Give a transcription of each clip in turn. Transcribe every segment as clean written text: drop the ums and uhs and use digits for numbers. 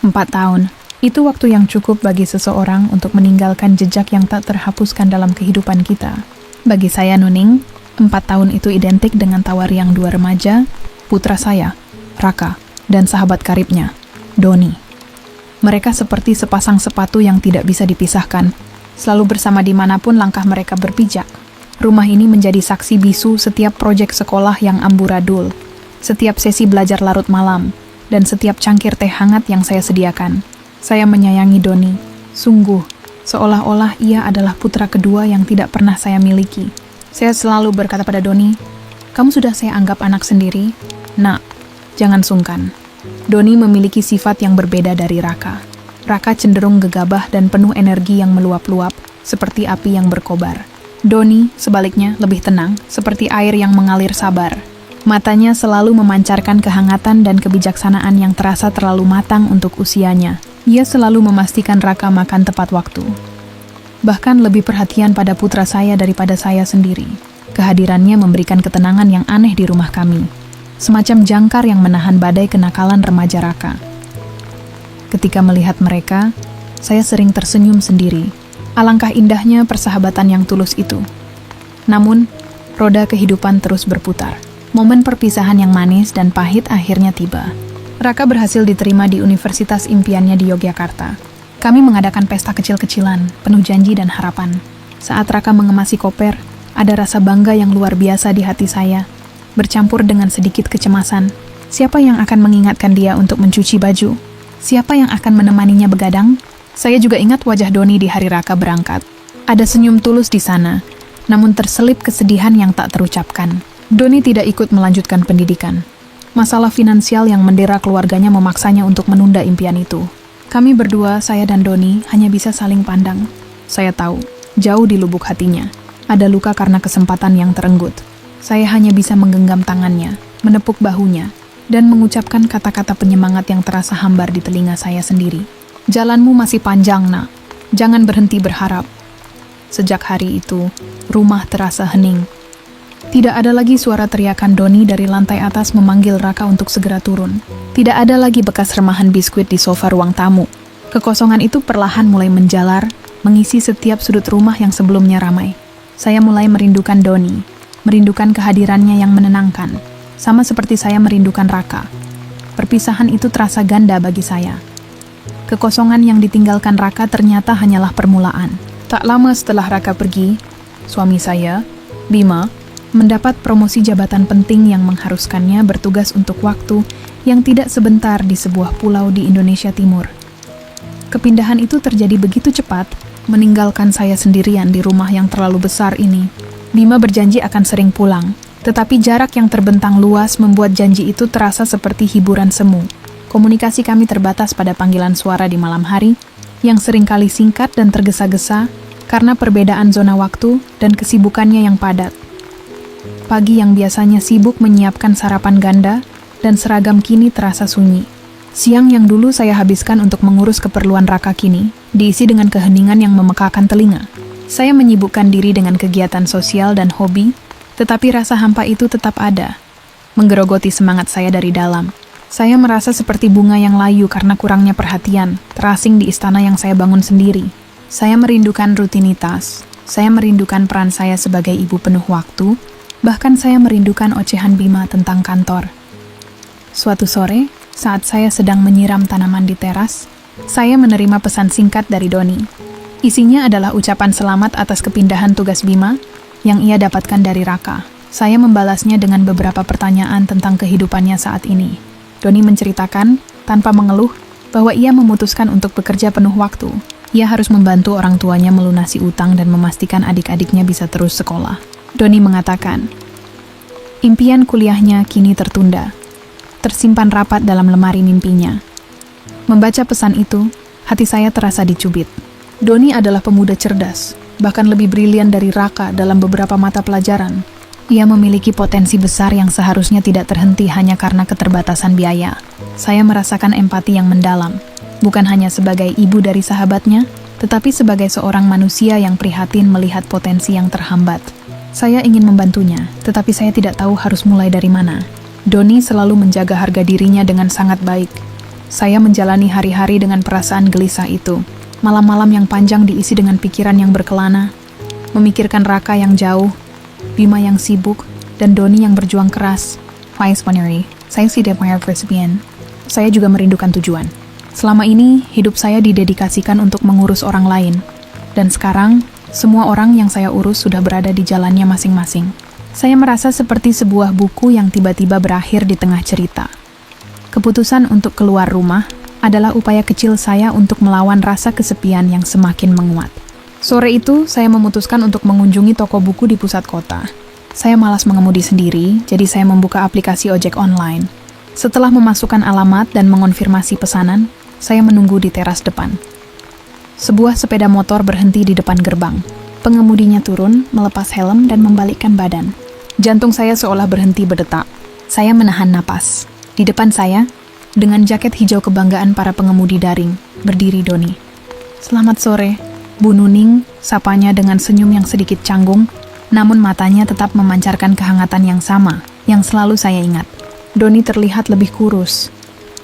4 tahun. Itu waktu yang cukup bagi seseorang untuk meninggalkan jejak yang tak terhapuskan dalam kehidupan kita. Bagi saya, Nuning, 4 tahun itu identik dengan tawar yang 2 remaja, putra saya, Raka, dan sahabat karibnya, Doni. Mereka seperti sepasang sepatu yang tidak bisa dipisahkan, selalu bersama dimanapun langkah mereka berpijak. Rumah ini menjadi saksi bisu setiap proyek sekolah yang amburadul, setiap sesi belajar larut malam, dan setiap cangkir teh hangat yang saya sediakan. Saya menyayangi Doni, sungguh, seolah-olah ia adalah putra kedua yang tidak pernah saya miliki. Saya selalu berkata pada Doni, "Kamu sudah saya anggap anak sendiri. Nak, jangan sungkan." Doni memiliki sifat yang berbeda dari Raka. Raka cenderung gegabah dan penuh energi yang meluap-luap, seperti api yang berkobar. Doni, sebaliknya, lebih tenang, seperti air yang mengalir sabar. Matanya selalu memancarkan kehangatan dan kebijaksanaan yang terasa terlalu matang untuk usianya. Ia selalu memastikan Raka makan tepat waktu. Bahkan lebih perhatian pada putra saya daripada saya sendiri. Kehadirannya memberikan ketenangan yang aneh di rumah kami. Semacam jangkar yang menahan badai kenakalan remaja Raka. Ketika melihat mereka, saya sering tersenyum sendiri. Alangkah indahnya persahabatan yang tulus itu. Namun, roda kehidupan terus berputar. Momen perpisahan yang manis dan pahit akhirnya tiba. Raka berhasil diterima di universitas impiannya di Yogyakarta. Kami mengadakan pesta kecil-kecilan, penuh janji dan harapan. Saat Raka mengemasi koper, ada rasa bangga yang luar biasa di hati saya, bercampur dengan sedikit kecemasan. Siapa yang akan mengingatkan dia untuk mencuci baju? Siapa yang akan menemaninya begadang? Saya juga ingat wajah Doni di hari Raka berangkat. Ada senyum tulus di sana, namun terselip kesedihan yang tak terucapkan. Doni tidak ikut melanjutkan pendidikan. Masalah finansial yang mendera keluarganya memaksanya untuk menunda impian itu. Kami berdua, saya dan Doni, hanya bisa saling pandang. Saya tahu, jauh di lubuk hatinya, ada luka karena kesempatan yang terenggut. Saya hanya bisa menggenggam tangannya, menepuk bahunya, dan mengucapkan kata-kata penyemangat yang terasa hambar di telinga saya sendiri. "Jalanmu masih panjang, Nak. Jangan berhenti berharap." Sejak hari itu, rumah terasa hening. Tidak ada lagi suara teriakan Doni dari lantai atas memanggil Raka untuk segera turun. Tidak ada lagi bekas remahan biskuit di sofa ruang tamu. Kekosongan itu perlahan mulai menjalar, mengisi setiap sudut rumah yang sebelumnya ramai. Saya mulai merindukan Doni, merindukan kehadirannya yang menenangkan, sama seperti saya merindukan Raka. Perpisahan itu terasa ganda bagi saya. Kekosongan yang ditinggalkan Raka ternyata hanyalah permulaan. Tak lama setelah Raka pergi, suami saya, Bima, mendapat promosi jabatan penting yang mengharuskannya bertugas untuk waktu yang tidak sebentar di sebuah pulau di Indonesia Timur. Kepindahan itu terjadi begitu cepat, meninggalkan saya sendirian di rumah yang terlalu besar ini. Bima berjanji akan sering pulang, tetapi jarak yang terbentang luas membuat janji itu terasa seperti hiburan semu. Komunikasi kami terbatas pada panggilan suara di malam hari, yang seringkali singkat dan tergesa-gesa karena perbedaan zona waktu dan kesibukannya yang padat. Pagi yang biasanya sibuk menyiapkan sarapan ganda dan seragam kini terasa sunyi. Siang yang dulu saya habiskan untuk mengurus keperluan Raka kini diisi dengan keheningan yang memekakan telinga. Saya menyibukkan diri dengan kegiatan sosial dan hobi, tetapi rasa hampa itu tetap ada, menggerogoti semangat saya dari dalam. Saya merasa seperti bunga yang layu karena kurangnya perhatian, terasing di istana yang saya bangun sendiri. Saya merindukan rutinitas, saya merindukan peran saya sebagai ibu penuh waktu, bahkan saya merindukan ocehan Bima tentang kantor. Suatu sore, saat saya sedang menyiram tanaman di teras, saya menerima pesan singkat dari Doni. Isinya adalah ucapan selamat atas kepindahan tugas Bima yang ia dapatkan dari Raka. Saya membalasnya dengan beberapa pertanyaan tentang kehidupannya saat ini. Doni menceritakan, tanpa mengeluh, bahwa ia memutuskan untuk bekerja penuh waktu. Ia harus membantu orang tuanya melunasi utang dan memastikan adik-adiknya bisa terus sekolah. Doni mengatakan, impian kuliahnya kini tertunda, tersimpan rapat dalam lemari mimpinya. Membaca pesan itu, hati saya terasa dicubit. Doni adalah pemuda cerdas, bahkan lebih brilian dari Raka dalam beberapa mata pelajaran. Ia memiliki potensi besar yang seharusnya tidak terhenti hanya karena keterbatasan biaya. Saya merasakan empati yang mendalam, bukan hanya sebagai ibu dari sahabatnya, tetapi sebagai seorang manusia yang prihatin melihat potensi yang terhambat. Saya ingin membantunya, tetapi saya tidak tahu harus mulai dari mana. Doni selalu menjaga harga dirinya dengan sangat baik. Saya menjalani hari-hari dengan perasaan gelisah itu. Malam-malam yang panjang diisi dengan pikiran yang berkelana, memikirkan Raka yang jauh, Bima yang sibuk, dan Doni yang berjuang keras. Faiz Poneri, saya tidak punya persepian. Saya juga merindukan tujuan. Selama ini, hidup saya didedikasikan untuk mengurus orang lain. Dan sekarang, semua orang yang saya urus sudah berada di jalannya masing-masing. Saya merasa seperti sebuah buku yang tiba-tiba berakhir di tengah cerita. Keputusan untuk keluar rumah adalah upaya kecil saya untuk melawan rasa kesepian yang semakin menguat. Sore itu, saya memutuskan untuk mengunjungi toko buku di pusat kota. Saya malas mengemudi sendiri, jadi saya membuka aplikasi ojek online. Setelah memasukkan alamat dan mengonfirmasi pesanan, saya menunggu di teras depan. Sebuah sepeda motor berhenti di depan gerbang. Pengemudinya turun, melepas helm dan membalikkan badan. Jantung saya seolah berhenti berdetak. Saya menahan napas. Di depan saya, dengan jaket hijau kebanggaan para pengemudi daring, berdiri Doni. "Selamat sore," Bu Nuning, sapanya dengan senyum yang sedikit canggung, namun matanya tetap memancarkan kehangatan yang sama, yang selalu saya ingat. Doni terlihat lebih kurus,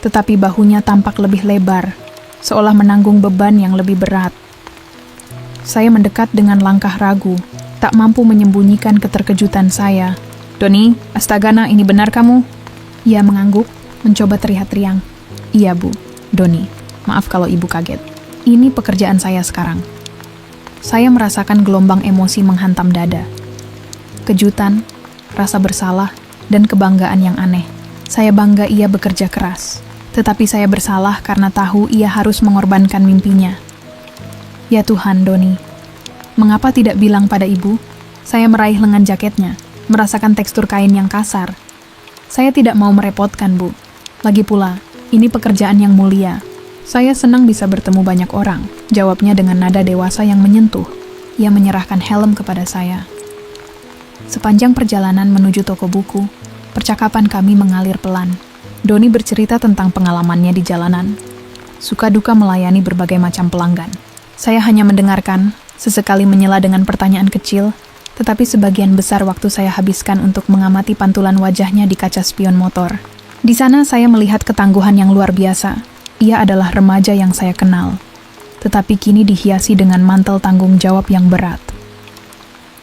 tetapi bahunya tampak lebih lebar, seolah menanggung beban yang lebih berat. Saya mendekat dengan langkah ragu, tak mampu menyembunyikan keterkejutan saya. "Doni, astagana, ini benar kamu?" Ia mengangguk, mencoba terlihat riang. "Iya, Bu." "Doni, maaf kalau Ibu kaget. Ini pekerjaan saya sekarang." Saya merasakan gelombang emosi menghantam dada. Kejutan, rasa bersalah, dan kebanggaan yang aneh. Saya bangga ia bekerja keras, tetapi saya bersalah karena tahu ia harus mengorbankan mimpinya. "Ya Tuhan, Doni, mengapa tidak bilang pada Ibu?" Saya meraih lengan jaketnya, merasakan tekstur kain yang kasar. "Saya tidak mau merepotkan, Bu. Lagi pula, ini pekerjaan yang mulia. Saya senang bisa bertemu banyak orang," jawabnya dengan nada dewasa yang menyentuh. Ia menyerahkan helm kepada saya. Sepanjang perjalanan menuju toko buku, percakapan kami mengalir pelan. Doni bercerita tentang pengalamannya di jalanan, suka duka melayani berbagai macam pelanggan. Saya hanya mendengarkan, sesekali menyela dengan pertanyaan kecil, tetapi sebagian besar waktu saya habiskan untuk mengamati pantulan wajahnya di kaca spion motor. Di sana saya melihat ketangguhan yang luar biasa. Ia adalah remaja yang saya kenal, tetapi kini dihiasi dengan mantel tanggung jawab yang berat.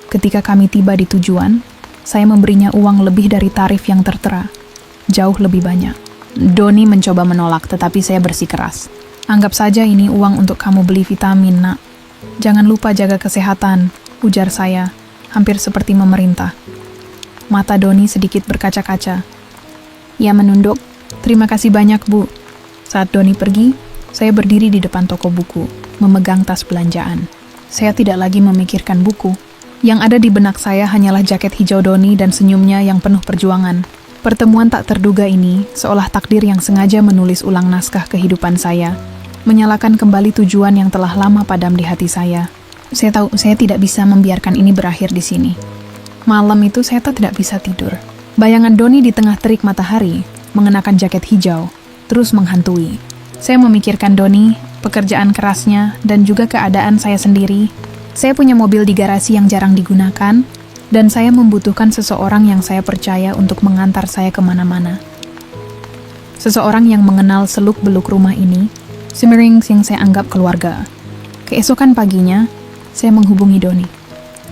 Ketika kami tiba di tujuan, saya memberinya uang lebih dari tarif yang tertera, jauh lebih banyak. Doni mencoba menolak, tetapi saya bersikeras. "Anggap saja ini uang untuk kamu beli vitamin, Nak. Jangan lupa jaga kesehatan," ujar saya, hampir seperti memerintah. Mata Doni sedikit berkaca-kaca. Ia menunduk. "Terima kasih banyak, Bu." Saat Doni pergi, saya berdiri di depan toko buku, memegang tas belanjaan. Saya tidak lagi memikirkan buku. Yang ada di benak saya hanyalah jaket hijau Doni dan senyumnya yang penuh perjuangan. Pertemuan tak terduga ini seolah takdir yang sengaja menulis ulang naskah kehidupan saya, menyalakan kembali tujuan yang telah lama padam di hati saya. Saya tahu saya tidak bisa membiarkan ini berakhir di sini. Malam itu saya tidak bisa tidur. Bayangan Doni di tengah terik matahari, mengenakan jaket hijau, terus menghantui. Saya memikirkan Doni, pekerjaan kerasnya, dan juga keadaan saya sendiri. Saya punya mobil di garasi yang jarang digunakan, dan saya membutuhkan seseorang yang saya percaya untuk mengantar saya kemana-mana. Seseorang yang mengenal seluk-beluk rumah ini, Simmerings yang saya anggap keluarga. Keesokan paginya, saya menghubungi Doni.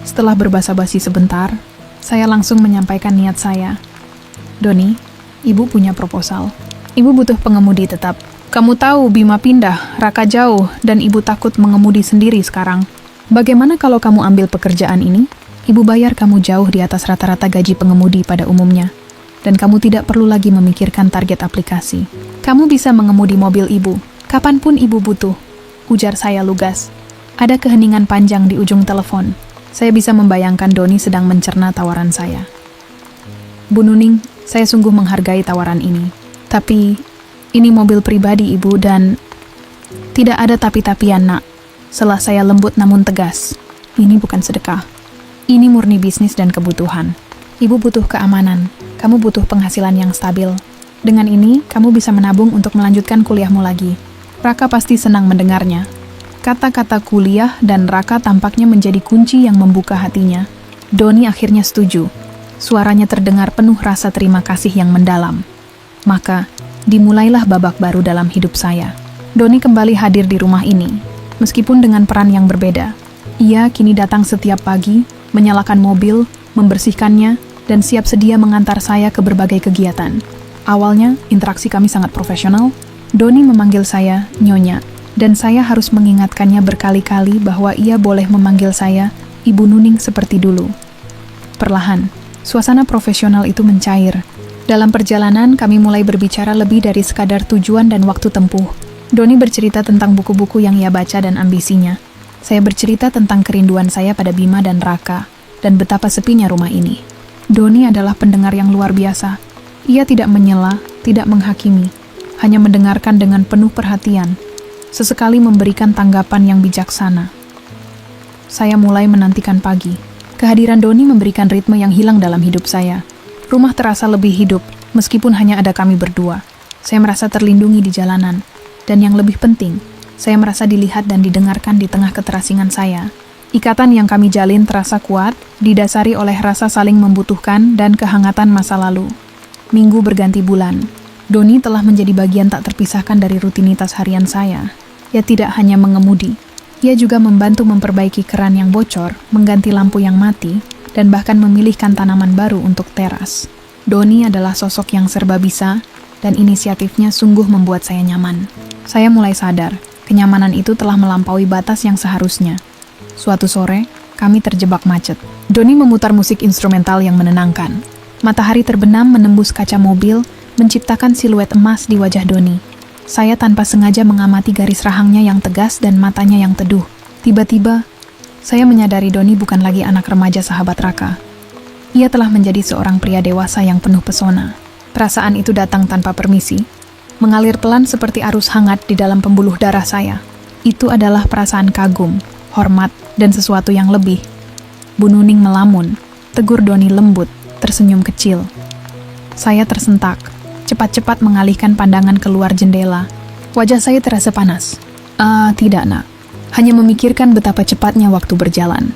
Setelah berbasa-basi sebentar, saya langsung menyampaikan niat saya. "Doni, Ibu punya proposal. Ibu butuh pengemudi tetap. Kamu tahu Bima pindah, Raka jauh, dan Ibu takut mengemudi sendiri sekarang. Bagaimana kalau kamu ambil pekerjaan ini? Ibu bayar kamu jauh di atas rata-rata gaji pengemudi pada umumnya. Dan kamu tidak perlu lagi memikirkan target aplikasi. Kamu bisa mengemudi mobil Ibu, kapanpun Ibu butuh," ujar saya lugas. Ada keheningan panjang di ujung telepon. Saya bisa membayangkan Doni sedang mencerna tawaran saya. "Bu Nuning, saya sungguh menghargai tawaran ini. Tapi, ini mobil pribadi Ibu dan..." "Tidak ada tapi-tapian, Nak," sela saya lembut namun tegas. "Ini bukan sedekah. Ini murni bisnis dan kebutuhan. Ibu butuh keamanan. Kamu butuh penghasilan yang stabil. Dengan ini, kamu bisa menabung untuk melanjutkan kuliahmu lagi." Raka pasti senang mendengarnya. Kata-kata kuliah dan Raka tampaknya menjadi kunci yang membuka hatinya. Doni akhirnya setuju. Suaranya terdengar penuh rasa terima kasih yang mendalam. Maka, Dimulailah babak baru dalam hidup saya. Doni kembali hadir di rumah ini, meskipun dengan peran yang berbeda. Ia kini datang setiap pagi, menyalakan mobil, membersihkannya, dan siap sedia mengantar saya ke berbagai kegiatan. Awalnya, interaksi kami sangat profesional. Doni memanggil saya Nyonya, dan saya harus mengingatkannya berkali-kali bahwa ia boleh memanggil saya Ibu Nuning seperti dulu. Perlahan, suasana profesional itu mencair. Dalam perjalanan, kami mulai berbicara lebih dari sekadar tujuan dan waktu tempuh. Doni bercerita tentang buku-buku yang ia baca dan ambisinya. Saya bercerita tentang kerinduan saya pada Bima dan Raka, dan betapa sepinya rumah ini. Doni adalah pendengar yang luar biasa. Ia tidak menyela, tidak menghakimi, hanya mendengarkan dengan penuh perhatian, sesekali memberikan tanggapan yang bijaksana. Saya mulai menantikan pagi. Kehadiran Doni memberikan ritme yang hilang dalam hidup saya. Rumah terasa lebih hidup, meskipun hanya ada kami berdua. Saya merasa terlindungi di jalanan, dan yang lebih penting, saya merasa dilihat dan didengarkan di tengah keterasingan saya. Ikatan yang kami jalin terasa kuat, didasari oleh rasa saling membutuhkan dan kehangatan masa lalu. Minggu berganti bulan. Doni telah menjadi bagian tak terpisahkan dari rutinitas harian saya. Ia tidak hanya mengemudi, ia juga membantu memperbaiki keran yang bocor, mengganti lampu yang mati, dan bahkan memilihkan tanaman baru untuk teras. Doni adalah sosok yang serba bisa, dan inisiatifnya sungguh membuat saya nyaman. Saya mulai sadar, kenyamanan itu telah melampaui batas yang seharusnya. Suatu sore, kami terjebak macet. Doni memutar musik instrumental yang menenangkan. Matahari terbenam menembus kaca mobil, menciptakan siluet emas di wajah Doni. Saya tanpa sengaja mengamati garis rahangnya yang tegas dan matanya yang teduh. Tiba-tiba, saya menyadari Doni bukan lagi anak remaja sahabat Raka. Ia telah menjadi seorang pria dewasa yang penuh pesona. Perasaan itu datang tanpa permisi, mengalir pelan seperti arus hangat di dalam pembuluh darah saya. Itu adalah perasaan kagum, hormat, dan sesuatu yang lebih. Bu Nuning melamun, tegur Doni lembut, tersenyum kecil. Saya tersentak, cepat-cepat mengalihkan pandangan keluar jendela. Wajah saya terasa panas. Tidak nak, hanya memikirkan betapa cepatnya waktu berjalan.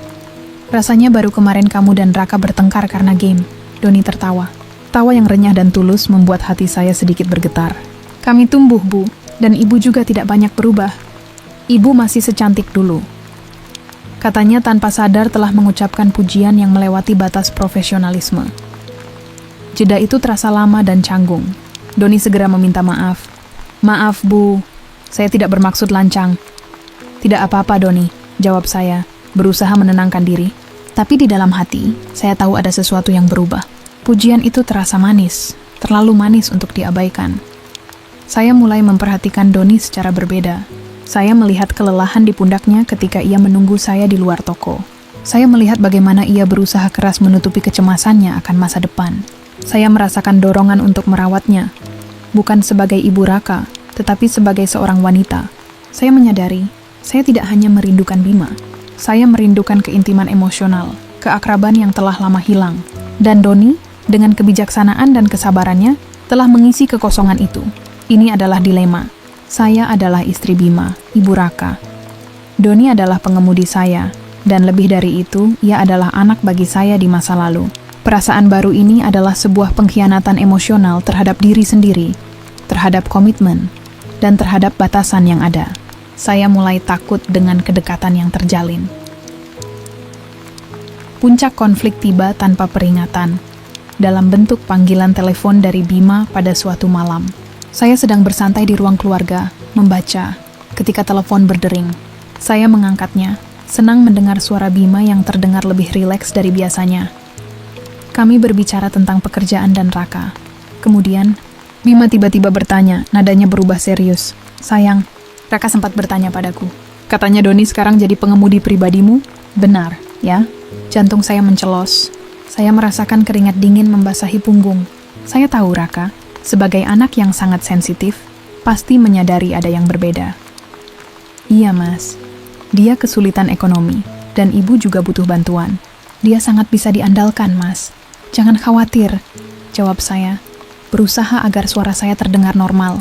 Rasanya baru kemarin kamu dan Raka bertengkar karena game. Doni tertawa. Tawa yang renyah dan tulus membuat hati saya sedikit bergetar. Kami tumbuh, Bu, dan Ibu juga tidak banyak berubah. Ibu masih secantik dulu. Katanya tanpa sadar telah mengucapkan pujian yang melewati batas profesionalisme. Jeda itu terasa lama dan canggung. Doni segera meminta maaf. Maaf, Bu, saya tidak bermaksud lancang. Tidak apa-apa, Doni, jawab saya, berusaha menenangkan diri. Tapi di dalam hati, saya tahu ada sesuatu yang berubah. Pujian itu terasa manis, terlalu manis untuk diabaikan. Saya mulai memperhatikan Doni secara berbeda. Saya melihat kelelahan di pundaknya ketika ia menunggu saya di luar toko. Saya melihat bagaimana ia berusaha keras menutupi kecemasannya akan masa depan. Saya merasakan dorongan untuk merawatnya, bukan sebagai ibu Raka, tetapi sebagai seorang wanita. Saya menyadari, saya tidak hanya merindukan Bima. Saya merindukan keintiman emosional, keakraban yang telah lama hilang. Dan Doni, dengan kebijaksanaan dan kesabarannya, telah mengisi kekosongan itu. Ini adalah dilema. Saya adalah istri Bima, ibu Raka. Doni adalah pengemudi saya, dan lebih dari itu, ia adalah anak bagi saya di masa lalu. Perasaan baru ini adalah sebuah pengkhianatan emosional terhadap diri sendiri, terhadap komitmen, dan terhadap batasan yang ada. Saya mulai takut dengan kedekatan yang terjalin. Puncak konflik tiba tanpa peringatan, dalam bentuk panggilan telepon dari Bima pada suatu malam. Saya sedang bersantai di ruang keluarga, membaca, ketika telepon berdering. Saya mengangkatnya, senang mendengar suara Bima yang terdengar lebih rileks dari biasanya. Kami berbicara tentang pekerjaan dan Raka. Kemudian, Bima tiba-tiba bertanya, nadanya berubah serius. Sayang, Raka sempat bertanya padaku. Katanya Doni sekarang jadi pengemudi pribadimu? Benar, ya? Jantung saya mencelos. Saya merasakan keringat dingin membasahi punggung. Saya tahu Raka, sebagai anak yang sangat sensitif, pasti menyadari ada yang berbeda. Iya, Mas. Dia kesulitan ekonomi, dan ibu juga butuh bantuan. Dia sangat bisa diandalkan, Mas. Jangan khawatir, jawab saya, berusaha agar suara saya terdengar normal.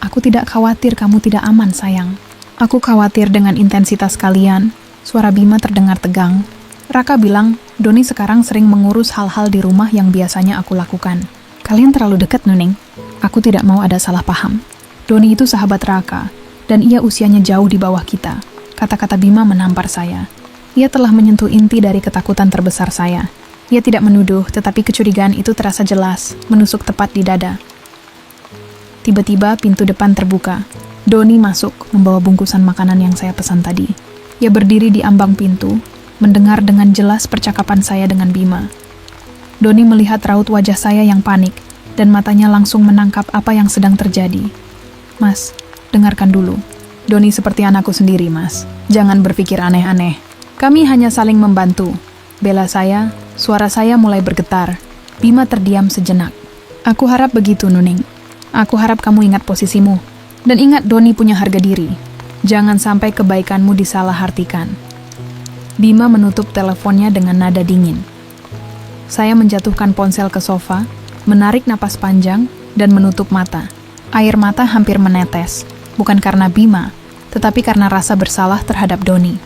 Aku tidak khawatir kamu tidak aman, sayang. Aku khawatir dengan intensitas kalian. Suara Bima terdengar tegang. Raka bilang, Doni sekarang sering mengurus hal-hal di rumah yang biasanya aku lakukan. Kalian terlalu dekat, Nuning. Aku tidak mau ada salah paham. Doni itu sahabat Raka, dan ia usianya jauh di bawah kita. Kata-kata Bima menampar saya. Ia telah menyentuh inti dari ketakutan terbesar saya. Ia tidak menuduh, tetapi kecurigaan itu terasa jelas, menusuk tepat di dada. Tiba-tiba pintu depan terbuka. Doni masuk, membawa bungkusan makanan yang saya pesan tadi. Ia berdiri di ambang pintu, mendengar dengan jelas percakapan saya dengan Bima. Doni melihat raut wajah saya yang panik, dan matanya langsung menangkap apa yang sedang terjadi. Mas, dengarkan dulu. Doni seperti anakku sendiri, Mas. Jangan berpikir aneh-aneh. Kami hanya saling membantu. Bela saya, suara saya mulai bergetar. Bima terdiam sejenak. Aku harap begitu, Nuning. Aku harap kamu ingat posisimu. Dan ingat Doni punya harga diri. Jangan sampai kebaikanmu disalahartikan. Bima menutup teleponnya dengan nada dingin. Saya menjatuhkan ponsel ke sofa, menarik napas panjang, dan menutup mata. Air mata hampir menetes, bukan karena Bima, tetapi karena rasa bersalah terhadap Doni.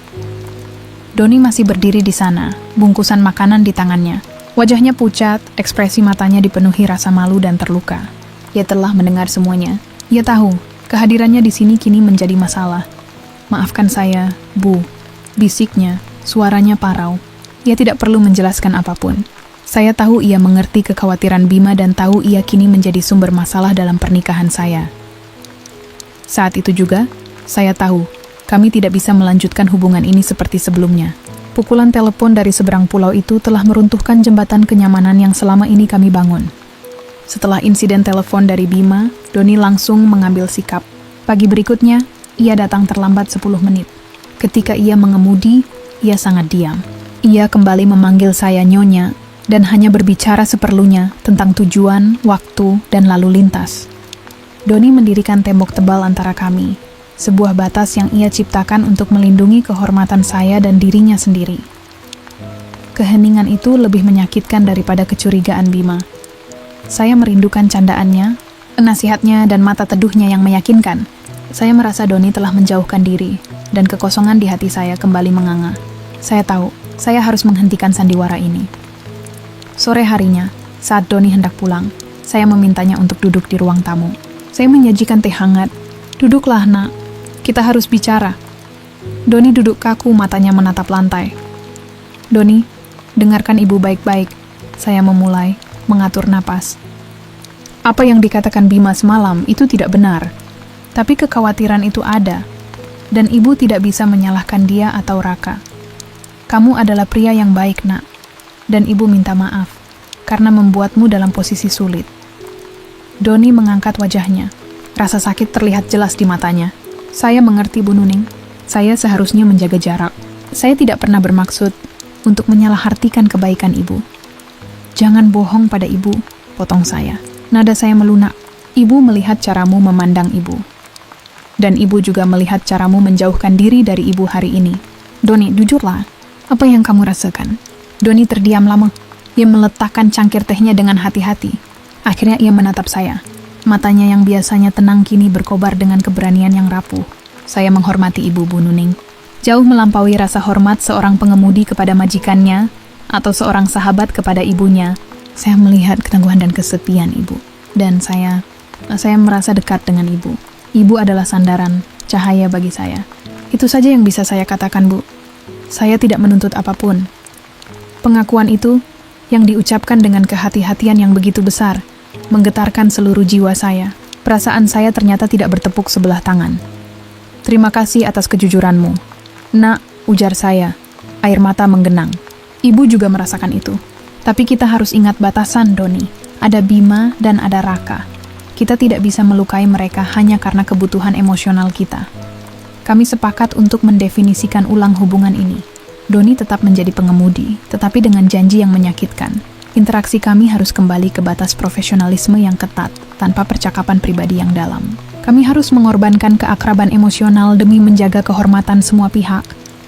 Doni masih berdiri di sana, bungkusan makanan di tangannya. Wajahnya pucat, ekspresi matanya dipenuhi rasa malu dan terluka. Ia telah mendengar semuanya. Ia tahu, kehadirannya di sini kini menjadi masalah. Maafkan saya, Bu. Bisiknya, suaranya parau. Ia tidak perlu menjelaskan apapun. Saya tahu ia mengerti kekhawatiran Bima dan tahu ia kini menjadi sumber masalah dalam pernikahan saya. Saat itu juga, saya tahu kami tidak bisa melanjutkan hubungan ini seperti sebelumnya. Pukulan telepon dari seberang pulau itu telah meruntuhkan jembatan kenyamanan yang selama ini kami bangun. Setelah insiden telepon dari Bima, Doni langsung mengambil sikap. Pagi berikutnya, ia datang terlambat 10 menit. Ketika ia mengemudi, ia sangat diam. Ia kembali memanggil saya Nyonya, dan hanya berbicara seperlunya tentang tujuan, waktu, dan lalu lintas. Doni mendirikan tembok tebal antara kami, sebuah batas yang ia ciptakan untuk melindungi kehormatan saya dan dirinya sendiri. Keheningan itu lebih menyakitkan daripada kecurigaan Bima. Saya merindukan candaannya, nasihatnya, dan mata teduhnya yang meyakinkan. Saya merasa Doni telah menjauhkan diri, dan kekosongan di hati saya kembali menganga. Saya tahu, saya harus menghentikan sandiwara ini. Sore harinya, saat Doni hendak pulang, saya memintanya untuk duduk di ruang tamu. Saya menyajikan teh hangat. Duduklah, nak. Kita harus bicara. Doni duduk kaku, matanya menatap lantai. Doni, dengarkan ibu baik-baik. Saya memulai, mengatur napas. Apa yang dikatakan Bima semalam itu tidak benar. Tapi kekhawatiran itu ada. Dan ibu tidak bisa menyalahkan dia atau Raka. Kamu adalah pria yang baik, nak. Dan ibu minta maaf, karena membuatmu dalam posisi sulit. Doni mengangkat wajahnya. Rasa sakit terlihat jelas di matanya. Saya mengerti, Bu Nuning. Saya seharusnya menjaga jarak. Saya tidak pernah bermaksud untuk menyalahartikan kebaikan ibu. Jangan bohong pada ibu, potong saya. Nada saya melunak. Ibu melihat caramu memandang ibu. Dan ibu juga melihat caramu menjauhkan diri dari ibu hari ini. Doni, jujurlah. Apa yang kamu rasakan? Doni terdiam lama. Ia meletakkan cangkir tehnya dengan hati-hati. Akhirnya ia menatap saya. Matanya yang biasanya tenang kini berkobar dengan keberanian yang rapuh. Saya menghormati ibu, Bu Nuning. Jauh melampaui rasa hormat seorang pengemudi kepada majikannya atau seorang sahabat kepada ibunya. Saya melihat ketangguhan dan kesepian ibu. Dan saya merasa dekat dengan ibu. Ibu adalah sandaran, cahaya bagi saya. Itu saja yang bisa saya katakan, Bu. Saya tidak menuntut apapun. Pengakuan itu, yang diucapkan dengan kehati-hatian yang begitu besar, menggetarkan seluruh jiwa saya. Perasaan saya ternyata tidak bertepuk sebelah tangan. Terima kasih atas kejujuranmu. Nak, ujar saya. Air mata menggenang. Ibu juga merasakan itu. Tapi kita harus ingat batasan, Doni. Ada Bima dan ada Raka. Kita tidak bisa melukai mereka hanya karena kebutuhan emosional kita. Kami sepakat untuk mendefinisikan ulang hubungan ini. Doni tetap menjadi pengemudi, tetapi dengan janji yang menyakitkan. Interaksi kami harus kembali ke batas profesionalisme yang ketat, tanpa percakapan pribadi yang dalam. Kami harus mengorbankan keakraban emosional demi menjaga kehormatan semua pihak.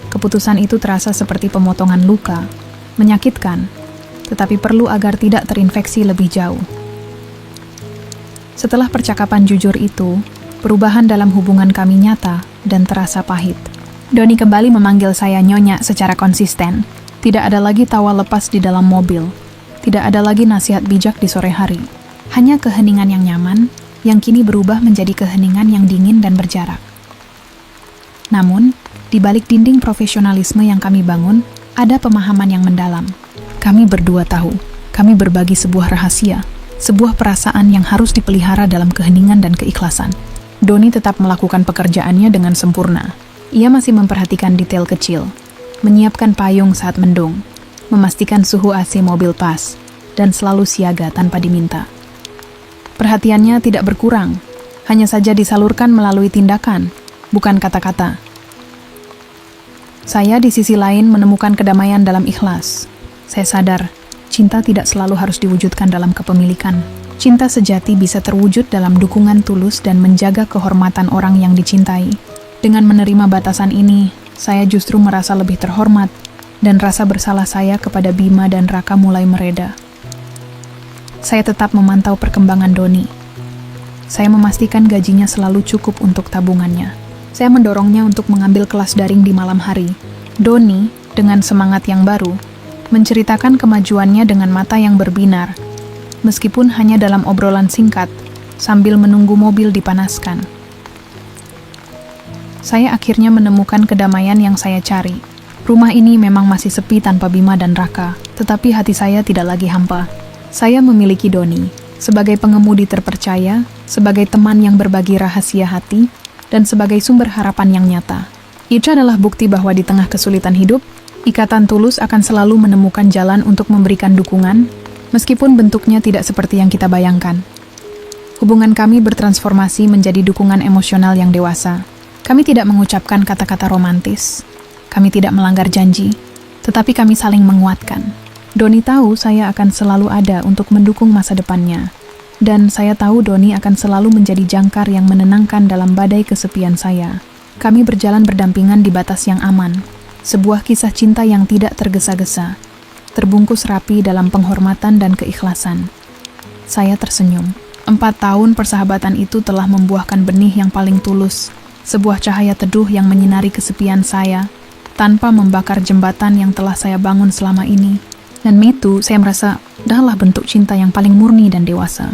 Keputusan itu terasa seperti pemotongan luka, menyakitkan, tetapi perlu agar tidak terinfeksi lebih jauh. Setelah percakapan jujur itu, perubahan dalam hubungan kami nyata dan terasa pahit. Doni kembali memanggil saya Nyonya secara konsisten. Tidak ada lagi tawa lepas di dalam mobil. Tidak ada lagi nasihat bijak di sore hari. Hanya keheningan yang nyaman, yang kini berubah menjadi keheningan yang dingin dan berjarak. Namun, di balik dinding profesionalisme yang kami bangun, ada pemahaman yang mendalam. Kami berdua tahu, kami berbagi sebuah rahasia, sebuah perasaan yang harus dipelihara dalam keheningan dan keikhlasan. Doni tetap melakukan pekerjaannya dengan sempurna. Ia masih memperhatikan detail kecil, menyiapkan payung saat mendung, memastikan suhu AC mobil pas, dan selalu siaga tanpa diminta. Perhatiannya tidak berkurang, hanya saja disalurkan melalui tindakan, bukan kata-kata. Saya di sisi lain menemukan kedamaian dalam ikhlas. Saya sadar, cinta tidak selalu harus diwujudkan dalam kepemilikan. Cinta sejati bisa terwujud dalam dukungan tulus dan menjaga kehormatan orang yang dicintai. Dengan menerima batasan ini, saya justru merasa lebih terhormat, dan rasa bersalah saya kepada Bima dan Raka mulai mereda. Saya tetap memantau perkembangan Doni. Saya memastikan gajinya selalu cukup untuk tabungannya. Saya mendorongnya untuk mengambil kelas daring di malam hari. Doni, dengan semangat yang baru, menceritakan kemajuannya dengan mata yang berbinar, meskipun hanya dalam obrolan singkat, sambil menunggu mobil dipanaskan. Saya akhirnya menemukan kedamaian yang saya cari. Rumah ini memang masih sepi tanpa Bima dan Raka, tetapi hati saya tidak lagi hampa. Saya memiliki Doni, sebagai pengemudi terpercaya, sebagai teman yang berbagi rahasia hati, dan sebagai sumber harapan yang nyata. Itu adalah bukti bahwa di tengah kesulitan hidup, ikatan tulus akan selalu menemukan jalan untuk memberikan dukungan, meskipun bentuknya tidak seperti yang kita bayangkan. Hubungan kami bertransformasi menjadi dukungan emosional yang dewasa. Kami tidak mengucapkan kata-kata romantis. Kami tidak melanggar janji, tetapi kami saling menguatkan. Doni tahu saya akan selalu ada untuk mendukung masa depannya. Dan saya tahu Doni akan selalu menjadi jangkar yang menenangkan dalam badai kesepian saya. Kami berjalan berdampingan di batas yang aman. Sebuah kisah cinta yang tidak tergesa-gesa, terbungkus rapi dalam penghormatan dan keikhlasan. Saya tersenyum. 4 tahun persahabatan itu telah membuahkan benih yang paling tulus, sebuah cahaya teduh yang menyinari kesepian saya, tanpa membakar jembatan yang telah saya bangun selama ini. Dan itu saya merasa adalah bentuk cinta yang paling murni dan dewasa.